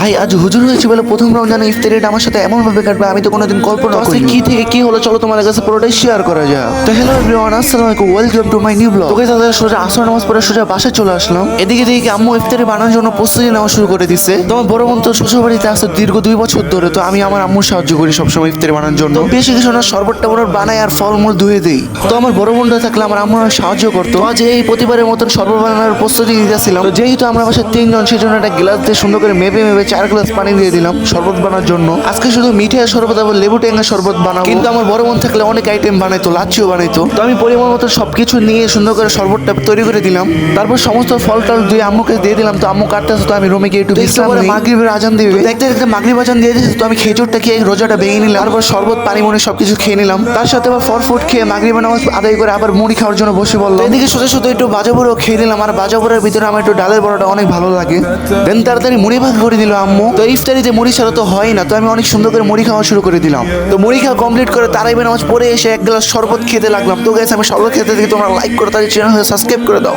ভাই আজ হুজুর হয়েছে বলে প্রথম রমজানে ইফতারিটা আমার সাথে এমন ভাবে কাটবে আমি তো কোনোদিন কল্পনা করি কি থেকে কি হলো চলো তোমাদের কাছে পুরোটাই শেয়ার করা যায়। তো হ্যালো এভরিওয়ান, আসসালামু আলাইকুম, welcome to my new blog. তোকে তাদের সোজা আসর নামাজ পড়ে সোজা বাসায় চলে আসলাম। এদিকে দেখি আম্মু ইফতারি বানানোর জন্য প্রস্তুতি নেওয়া শুরু করে দিচ্ছে। তোমার বড় বোন তো শ্বশুর বাড়িতে আসছে দীর্ঘ 2 বছর ধরে, তো আমি আমার আম্মুর সাহায্য করি সবসময় ইফতারি বানানোর জন্য। বেশি কিছু না, শরবতটা ওনার বানাই আর ফলমূল ধুয়ে দেই। তো আমার বড় বোনটা থাকলে আমার আম্মু সাহায্য করতো। আজ এই প্রতিবারের মতন শরবত বানানোর প্রস্তুতি নিতেছিলাম। তো যেহেতু আমরা বাসায় 3 জন, সেই জন্য একটা গ্লাস দিয়ে সুন্দর করে মেপে 4 গ্লাস পানি দিয়ে দিলাম শরবত বানানোর জন্য। আজকে শুধু মিঠে শরবত আবার লেবু টেঙ্গা শরবত বানাবো, কিন্তু আমার বড় বোন থাকলে অনেক আইটেম বানাইতো, লাচ্ছিও বানাইতো। তো আমি পরিমাণ মতো সবকিছু নিয়ে সুন্দর করে শরবতটা তৈরি করে দিলাম। তারপর সমস্ত ফল টল দিয়ে আম্মুকে দিয়ে দিলাম। তো আম্মু কাটতেছে, তো আমি রুমে গিয়ে একটু বিশ্রাম নিই। মাগরিবের আজান দিবে, দেখতে দেখতে মাগরিব আজান দিয়ে দিয়েছে। তো আমি খেজুরটা খেয়ে রোজাটা ভেঙে নিলাম। তারপর শরবত পানি মনে সবকিছু খেয়ে নিলাম। তার সাথে আবার ফল ফুড খেয়ে মাগরিবের নামাজ আদায় করে আবার মুড়ি খাওয়ার জন্য বসে বললাম। এদিকে সোজা সোজা একটু বাজা বড়ো খেয়ে নিলাম। আর বাজা বড়ার ভিতরে আমার একটু ডালের বড়াটা অনেক ভালো লাগে। দেন তাড়াতাড়ি মুড়ি ভাগ করে দিল আম্মু। তো ইফতারিতে মুড়ি ছাড়া তো হয় না, তো আমি অনেক সুন্দর করে মুড়ি খাওয়া শুরু করে দিলাম। তো মুড়ি খাওয়া কমপ্লিট করে তারাইবে নামাজ পড়ে এসে 1 গ্লাস শরবত খেতে লাগলাম। তো গাইস, আমি শরবত খেতে দেখি তোমরা লাইক করে তাদের চ্যানেল সাবস্ক্রাইব করে দাও।